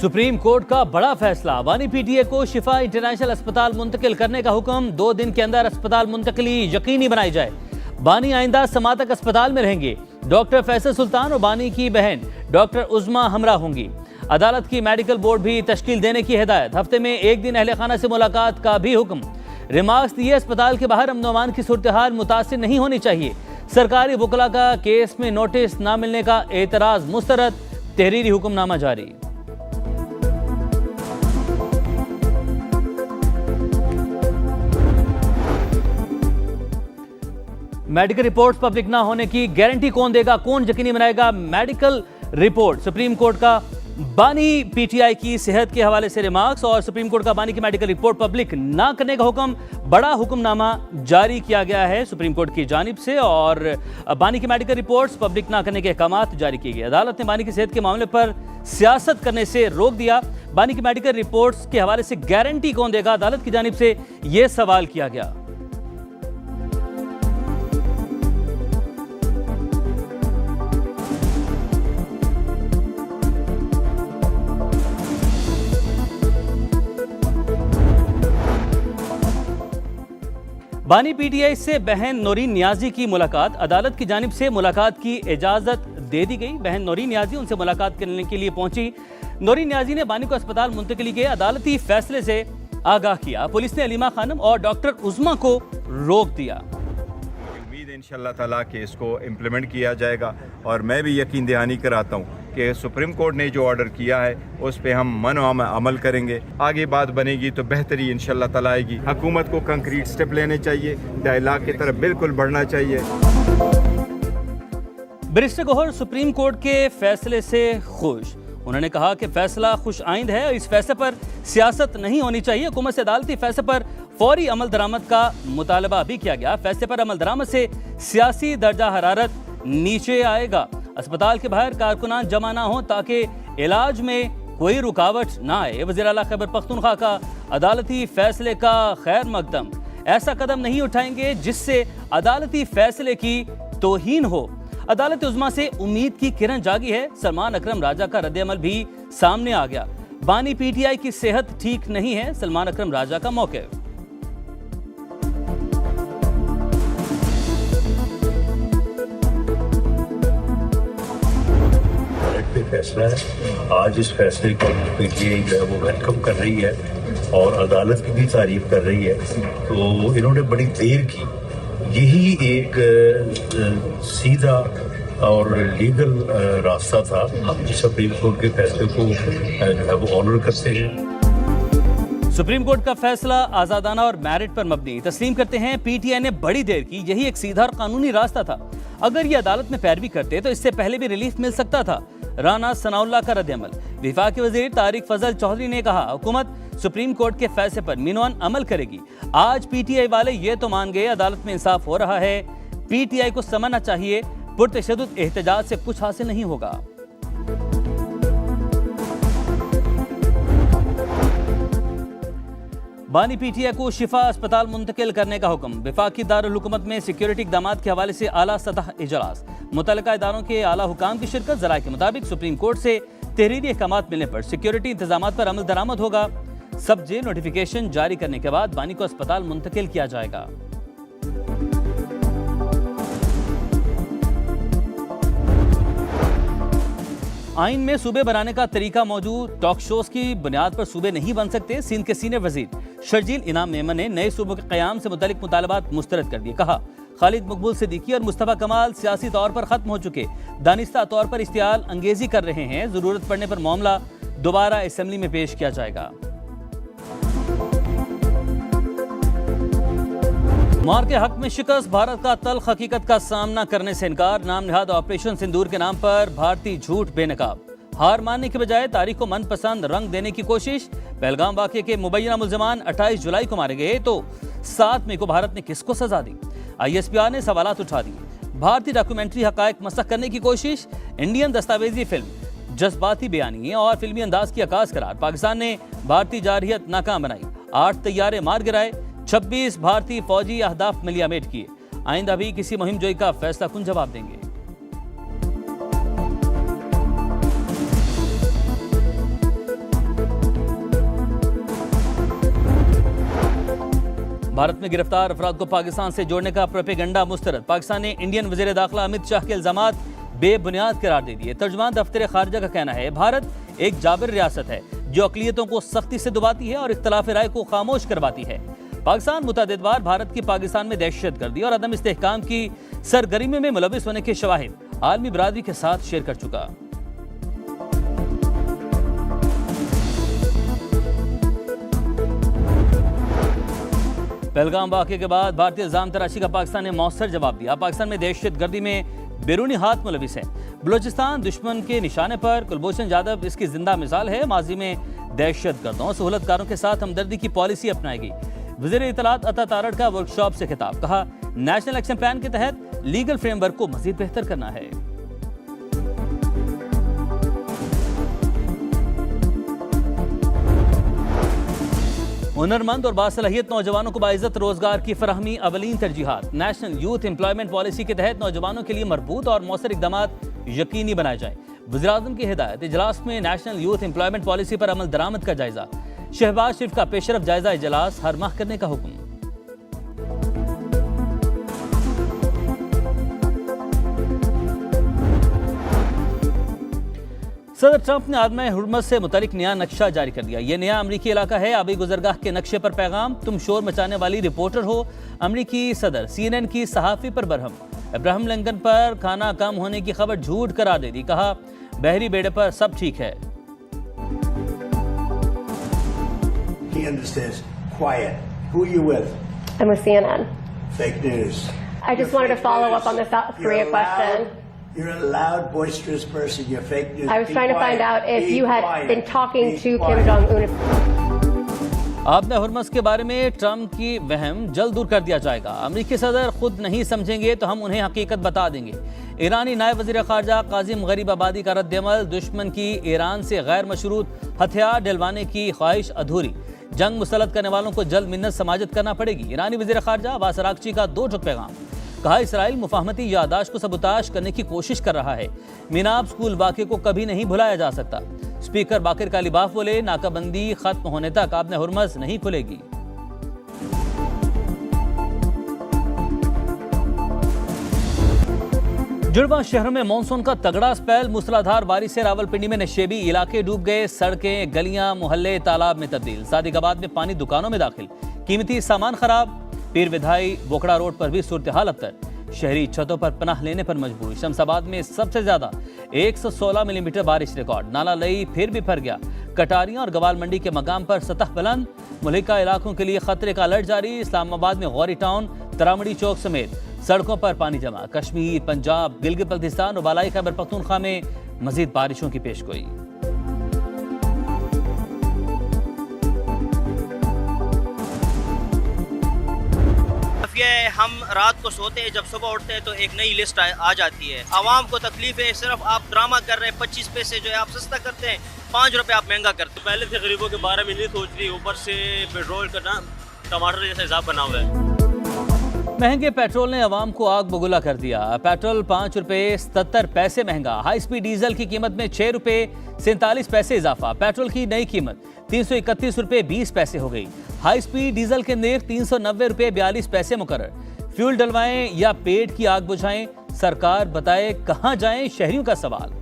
Supreme court का बड़ा फैसला, बानी पीटीआई को शिफा इंटरनेशनल अस्पताल मुंतकिल करने का हुक्म। 2 दिन के अंदर अस्पताल मुंतकली यकीनी बनाई जाए। बानी आइंदा समातक अस्पताल में रहेंगे। डॉक्टर फैसल सुल्तान और बानी की बहन डॉक्टर उज़मा हमरा होंगी। अदालत की मेडिकल बोर्ड भी तश्कील देने की हिदायत। हफ्ते में 1 दिन अहले खाना से मुलाकात का भी हुक्म। रिमार्क्स दिए, अस्पताल के बाहर अमन अमान की सूरत हाल मुतासिर नहीं होनी चाहिए। सरकारी वकला का केस में नोटिस न मिलने का एतराज मुस्तरद। तहरीरी हुक्मनामा जारी। मेडिकल रिपोर्ट्स पब्लिक ना होने की गारंटी कौन देगा, कौन यकीनी बनाएगा मेडिकल रिपोर्ट? सुप्रीम कोर्ट का बानी पीटीआई की सेहत के हवाले से रिमार्क्स और सुप्रीम कोर्ट का बानी की मेडिकल रिपोर्ट पब्लिक ना करने का हुक्म। बड़ा हुक्मनामा जारी किया गया है सुप्रीम कोर्ट की जानिब से और बानी की मेडिकल रिपोर्ट्स पब्लिक ना करने के अहकामात जारी किए गए। अदालत ने बानी की सेहत के मामले पर सियासत करने से रोक दिया। बानी की मेडिकल रिपोर्ट्स के हवाले से गारंटी कौन देगा, अदालत की जानिब से यह सवाल किया गया। बानी पीटीआई से बहन नौरीन नियाजी की मुलाकात। अदालत की जानिब से मुलाकात की इजाजत दे दी गई। बहन नौरीन नियाजी उनसे मुलाकात करने के लिए पहुंची। नौरीन नियाजी ने बानी को अस्पताल मुंतकिली के अदालती फैसले से आगाह किया। पुलिस ने अलीमा खानम और डॉक्टर उज़मा को रोक दिया। उम्मीद है इंशाअल्लाह ताला कि इसको इम्प्लीमेंट किया जाएगा और मैं भी यकीन दहानी कराता हूँ कि सुप्रीम कोर्ट ने जो ऑर्डर किया है उस पे हम अमल करेंगे। आगे बात बनेगी तो बेहतरी इंशाअल्लाह ताला आएगी। हुकूमत को कंक्रीट स्टेप लेने चाहिए, डायलॉग की तरफ बिल्कुल बढ़ना चाहिए। बैरिस्टर गौहर सुप्रीम कोर्ट के फैसले से खुश। उन्होंने कहा कि फैसला खुश आइंद है और इस फैसले पर सियासत नहीं होनी चाहिए। हुकूमत से अदालती फैसले पर फौरी अमल दरामद का मुतालबा भी किया गया। फैसले पर अमल दरामद से सियासी दर्जा हरारत नीचे आएगा। अस्पताल के बाहर कारकुनान जमा ना हो ताकि इलाज में कोई रुकावट ना आए। वज़ीर आला खैबर पख्तूनख्वा का अदालती फैसले का खैर मकदम। ऐसा कदम नहीं उठाएंगे जिससे अदालती फैसले की तौहीन हो। अदालत उज़्मा से उम्मीद की किरण जागी है। सलमान अकरम राजा का रद्द-ए-अमल भी सामने आ गया। बानी पीटीआई की सेहत ठीक नहीं है, सलमान अकरम राजा का मौक़िफ़। फैसला है। आज इस फैसले को पीटीआई जो है वो वेलकम कर रही है और अदालत की भी तारीफ कर रही है। तो इन्होंने बड़ी देर की, यही एक सीधा और लीगल रास्ता था। हम जिस सुप्रीम कोर्ट के फैसले को जो है वो ऑनर करते हैं। सुप्रीम कोर्ट का फैसला आजादाना और मेरिट पर मबनी तस्लीम करते हैं। पीटीआई ने बड़ी देर की, यही एक सीधा और कानूनी रास्ता था। अगर ये अदालत में पैरवी करते तो इससे पहले भी रिलीफ मिल सकता था। राना सनाउल्लाह का रद्द-ए-अमल। वफाकी वजीर तारिक फजल चौधरी ने कहा हुकूमत सुप्रीम कोर्ट के फैसले पर मीनवान अमल करेगी। आज पीटीआई वाले ये तो मान गए अदालत में इंसाफ हो रहा है। पीटीआई को समझना चाहिए पुरतशद्दुद एहतजाज से कुछ हासिल नहीं होगा। बानी पीटीआई को शिफा अस्पताल मुंतकिल करने का हुक्म। वफाकी दारुल हुकूमत में सिक्योरिटी इक़दामात के हवाले से आला सतह इजलास। मुतल्लिका इदारों के आला हुकाम की शिरकत। ज़राए के मुताबिक सुप्रीम कोर्ट से तहरीरी अहकामात मिलने पर सिक्योरिटी इंतजामात पर अमल दरामद होगा। सब्जे नोटिफिकेशन जारी करने के बाद बानी को अस्पताल मुंतकिल किया जाएगा। आइन में सूबे बनाने का तरीका मौजूद। टॉक शोज की बुनियाद पर सूबे नहीं बन सकते। सिंध के सीनियर वजीर शर्जील इनाम मेमन ने नए सूबों के क़याम से मुतालिक मुतालबात मुस्तरद कर दिए। कहा खालिद मकबूल सिद्दीकी और मुस्तफ़ा कमाल सियासी तौर पर खत्म हो चुके, दानिस्ता तौर पर इश्तियाल अंगेजी कर रहे हैं। जरूरत पड़ने पर मामला दोबारा असेंबली में पेश किया जाएगा। मार के हक में शिकस्त। भारत का तल्ख हकीकत का सामना करने से इनकार। नाम निहाद ऑपरेशन सिंदूर के नाम पर भारतीय झूठ बेनकाब। हार मानने के बजाय तारीख को मनपसंद रंग देने की कोशिश। पहलगाम वाक़े के मुबैना मुल्ज़मान 28 जुलाई को मारे गए तो 7 मई को भारत ने किसको सजा दी? ISPR ने सवालात उठा दिए। भारतीय डॉक्यूमेंट्री हक़ाइक़ मसख़ करने की कोशिश। इंडियन दस्तावेजी फिल्म जज्बाती बयानी और फिल्मी अंदाज की अक्कास करार। पाकिस्तान ने भारतीय जारहियत नाकाम बनाई। 8 तैयारे मार गिराए। 26 भारतीय फौजी अहदाफ मिलियामेट किए। आइंदा भी किसी मुहिम जोई का फैसला कुन जवाब देंगे। भारत में गिरफ्तार अफराद को पाकिस्तान से जोड़ने का प्रोपेगेंडा मुस्तरद। पाकिस्तान ने इंडियन वज़ीर दाखिला अमित शाह के इल्जामात बेबुनियाद करार दे दिए। तर्जुमान दफ्तर खारजा का कहना है भारत एक जाबिर रियासत है जो अक़लियतों को सख्ती से दबाती है और इख्तलाफ राय को खामोश करवाती है। पाकिस्तान मुतअद्दिद बार भारत की पाकिस्तान में दहशतगर्दी और अदम इस्तेहकाम की सरगर्मी में मुलविस होने के शवाहिद आलमी बरादरी के साथ शेयर कर चुका। पहलगाम वाक़े के बाद भारतीय इल्जाम तराशी का पाकिस्तान ने मौसर जवाब दिया। पाकिस्तान में दहशतगर्दी में बैरूनी हाथ मुलविस है। बलूचिस्तान दुश्मन के निशाने पर। कुलभूषण जाधव इसकी जिंदा मिसाल है। माजी में दहशतगर्दों सहूलतकारों के साथ हमदर्दी की पॉलिसी अपनाएगी। वज़ीर इत्तलात अता तारड़ का वर्कशॉप से खिताब। कहा नेशनल एक्शन प्लान के तहत लीगल फ्रेमवर्क को मजीद बेहतर करना है। हुनरमंद और बासलाहियत नौजवानों को बाइज्जत रोजगार की फराहमी अवलीन तरजीहात। नेशनल यूथ एम्प्लॉयमेंट पॉलिसी के तहत नौजवानों के लिए मरबूत और मौसर इक़दामात यकीनी बनाए जाए। वज़ीर-ए-आज़म की हिदायत। इजलास में नेशनल यूथ एम्प्लॉयमेंट पॉलिसी पर अमल दरामद का जायजा। शहबाज शरीफ का पेशरफ जायजा इजलास हर माह करने का हुक्म। सदर ट्रंप ने आदम हुर्मस से मुतालिक नया नक्शा जारी कर दिया। यह नया अमरीकी इलाका है। आबी गुजरगाह के नक्शे पर पैगाम। तुम शोर मचाने वाली रिपोर्टर हो। अमरीकी सदर CNN की सहाफ़ी पर बरहम। अब्राहम लिंकन पर खाना कम होने की खबर झूठ करार दे दी। कहा बहरी बेड़े पर सब ठीक है। He understands. Quiet. Who are you with? I'm with CNN. Fake news. I just wanted to follow up on the South Korea question. You're a loud, boisterous person. You're fake news. I was Be trying to quiet. find out if Be you had quiet. been talking Be to quiet. Kim Jong-un. Adam Hormuz के बारे में Trump की वहम जल्द दूर कर दिया जाएगा। अमरीकी सदर खुद नहीं समझेंगे तो हम उन्हें हकीकत बता देंगे। ईरानी नायब वज़ीर ख़ारजा काजिम गरीबाबादी का रद्द-ए-अमल। दुश्मन की ईरान से गैर मशरूत हथियार डलवाने की ख्वाहिश अधूरी। जंग मुसल्लत करने वालों को जल्द मिन्नत समाजत करना पड़ेगी। ईरानी वज़ीर ख़ारजा अब्बास अराग़ची का दो टुक पैगाम। कहा इसराइल मुफाहमती यादाश्त को सबूताश करने की कोशिश कर रहा है। मीनाब स्कूल वाक़े को कभी नहीं भुलाया जा सकता। स्पीकर बाकिर कालीबाफ बोले नाकाबंदी खत्म होने तक आदम हुर्मस नहीं खुलेगी। जुड़वा शहरों में मानसून का तगड़ा स्पेल। मूसलाधार बारिश से रावलपिंडी में नशेबी इलाके डूब गए। सड़कें गलियां मोहल्ले तालाब में तब्दील। सादिकाबाद में पानी दुकानों में दाखिल। कीमती सामान खराब। पीर विधाई बोकड़ा रोड पर भी सूरत हाल अबतर। शहरी छतों पर पनाह लेने पर मजबूर। शमशाबाद में सबसे ज्यादा 116 मिलीमीटर बारिश रिकॉर्ड। नाला लई फिर भी भर गया। कटारियां और गवाल मंडी के मकाम पर सतह बुलंद। मुल्का इलाकों के लिए खतरे का अलर्ट जारी। इस्लामाबाद में गौरी टाउन तरामड़ी चौक समेत सड़कों पर पानी जमा। कश्मीर पंजाब गिलगित बल्तिस्तान और बालाई खैबर पख्तूनख्वा में मजीद बारिशों की पेशगोई। हम रात को सोते हैं, जब सुबह उठते हैं तो एक नई लिस्ट आ जाती है। आवाम को तकलीफ है, सिर्फ आप ड्रामा कर रहे हैं। 25 पैसे जो है आप सस्ता करते हैं, 5 रुपए आप महंगा करते हैं। पहले से गरीबों के बारे में नहीं सोच रही, ऊपर से पेट्रोल का ना टमाटर जैसा हिसाब बना हुआ है। महंगे पेट्रोल ने आवाम को आग बगुला कर दिया। पेट्रोल 5 रुपए 77 पैसे महंगा। हाई स्पीड डीजल की कीमत में 6 रुपए 47 पैसे इजाफा। पेट्रोल की नई कीमत 331 रुपए 20 पैसे हो गई। हाई स्पीड डीजल के नेर 390 रुपए 42 पैसे मुकर्रर। फ्यूल डलवाएं या पेट की आग बुझाएं, सरकार बताए कहां जाएं, शहरियों का सवाल।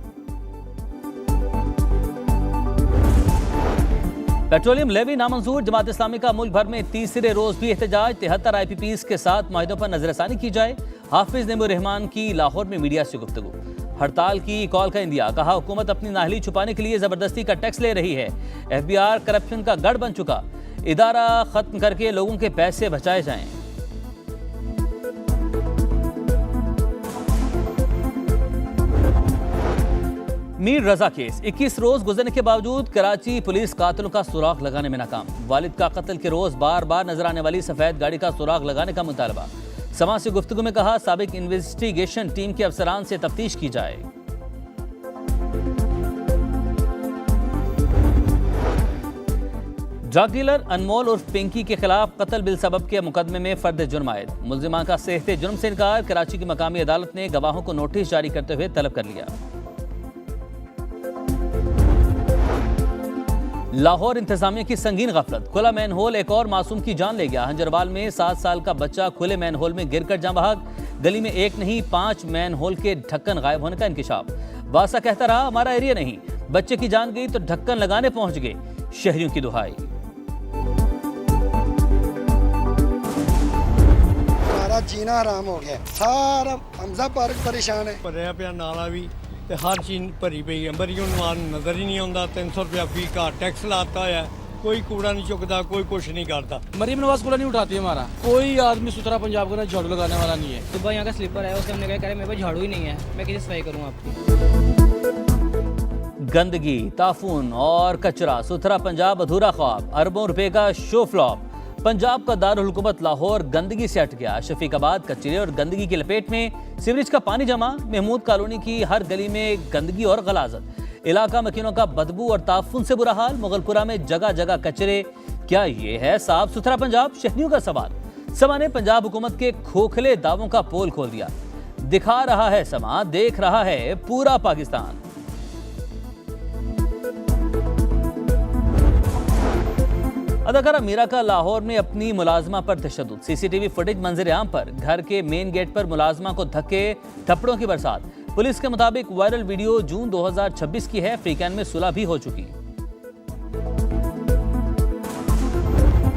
पेट्रोलियम लेवी नामंजूर। जमात इस्लामी का मुल्क भर में तीसरे रोज भी एहतजाज। 73 IPPs के साथ माहिदों पर नजरसानी की जाए। हाफिज नेमो रहमान की लाहौर में मीडिया से गुफ्तगू। हड़ताल की कॉल का इंदिया। कहा हुकूमत अपनी नाहली छुपाने के लिए जबरदस्ती का टैक्स ले रही है। FBR करप्शन का गढ़ बन चुका। इदारा खत्म करके लोगों के पैसे बचाए जाएं। मीर रजा केस 21 रोज गुजरने के बावजूद कराची पुलिस कातिलों का सुराग लगाने में नाकाम। वालिद का कत्ल के रोज बार बार नजर आने वाली सफेद गाड़ी का सुराग लगाने का मुतालबा। समाज से गुफ्तगू में कहा साबिक इन्वेस्टिगेशन टीम के अफसरान से तफ्तीश की जाए। ड्रग डीलर अनमोल उर्फ पिंकी के खिलाफ कत्ल बिल सबब के मुकदमे में फर्द जुर्म आयद। मुलजिमा का सेहते जुर्म से इनकार। कराची की मकामी अदालत ने गवाहों को नोटिस जारी करते हुए तलब कर लिया। लाहौर इंतजामिया की संगीन गफलत। खुला मैन होल एक और मासूम की जान ले गया। हंजरवाल में 7 साल का बच्चा खुले मैन होल में गिरकर जान बहक। गली में एक नहीं 5 मैन होल के ढक्कन गायब होने का इंकिशाफ। वासा कहता रहा हमारा एरिया नहीं, बच्चे की जान गई तो ढक्कन लगाने पहुंच गए। शहरियों की दुहाई। हमारा जीना हराम हो गया। सारा हमजा पार्क परेशान है। भरिया पिया नाला भी ते हर चीज भरी पई है। मरीजों ਨੂੰ नजर ही नहीं आता। 300 रुपया फी का टैक्स लाता है। कोई कूड़ा नहीं चुकता, कोई कुछ नहीं करता। मरीम नवाज कूड़ा नहीं उठाती है हमारा। कोई आदमी सुथरा पंजाब का झाड़ू लगाने वाला नहीं है। सुबह यहाँ का स्लीपर है, उससे हमने कहा मेरे पास झाड़ू ही नहीं है, मैं कैसे सफाई करूँ आपकी। गंदगी, ताफून और कचरा, सुथरा पंजाब अधूरा ख्वाब। अरबों रुपए का शो फ्लॉप। पंजाब का दारुल हुकूमत लाहौर गंदगी से हट गया। शफीकाबाद कचरे और गंदगी की लपेट में सीवरेज का पानी जमा। महमूद कॉलोनी की हर गली में गंदगी और गलाजत। इलाका मकीनों का बदबू और ताफून से बुरा हाल। मुगलपुरा में जगह जगह कचरे। क्या ये है साफ सुथरा पंजाब? शहरियों का सवाल। समा ने पंजाब हुकूमत के खोखले दावों का पोल खोल दिया। दिखा रहा है समा, देख रहा है पूरा पाकिस्तान। अदाकारा मीरा का लाहौर में अपनी मुलाजमा पर तशद्दुद। सीसीटीवी फुटेज मंजर आम पर। घर के मेन गेट पर मुलाजमा को धक्के थप्पड़ों की बरसात। पुलिस के मुताबिक वायरल वीडियो जून 2026 की है। फ्रीकैन में सुलह भी हो चुकी।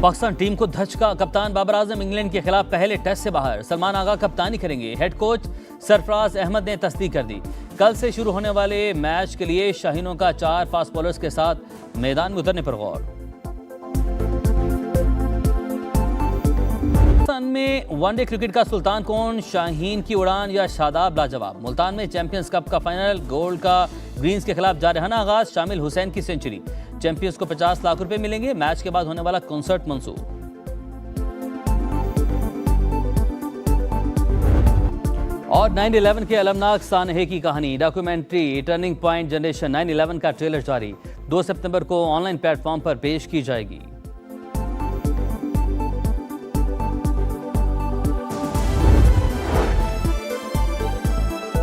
पाकिस्तान टीम को धचका। कप्तान बाबर आजम इंग्लैंड के खिलाफ पहले टेस्ट से बाहर। सलमान आगा कप्तानी करेंगे। हेड कोच सरफराज अहमद ने तस्दीक कर दी। कल से शुरू होने वाले मैच के लिए शाहीनों का 4 फास्ट बॉलर्स के साथ मैदान में उतरने पर गौर। पाकिस्तान में वनडे क्रिकेट का सुल्तान कौन? शाहीन की उड़ान या शादाब लाजवाब? मुल्तान में चैंपियंस कप का फाइनल। गोल्ड का ग्रीन्स के खिलाफ जारहाना आगाज। शामिल हुसैन की सेंचुरी। चैंपियंस को 50 लाख रुपए मिलेंगे। मैच के बाद होने वाला कॉन्सर्ट मंसूर। और 9/11 के अलमनाक सानहे की कहानी। डॉक्यूमेंट्री टर्निंग पॉइंट जनरेशन 9/11 का ट्रेलर जारी। 2 सितंबर को ऑनलाइन प्लेटफॉर्म पर पेश की जाएगी।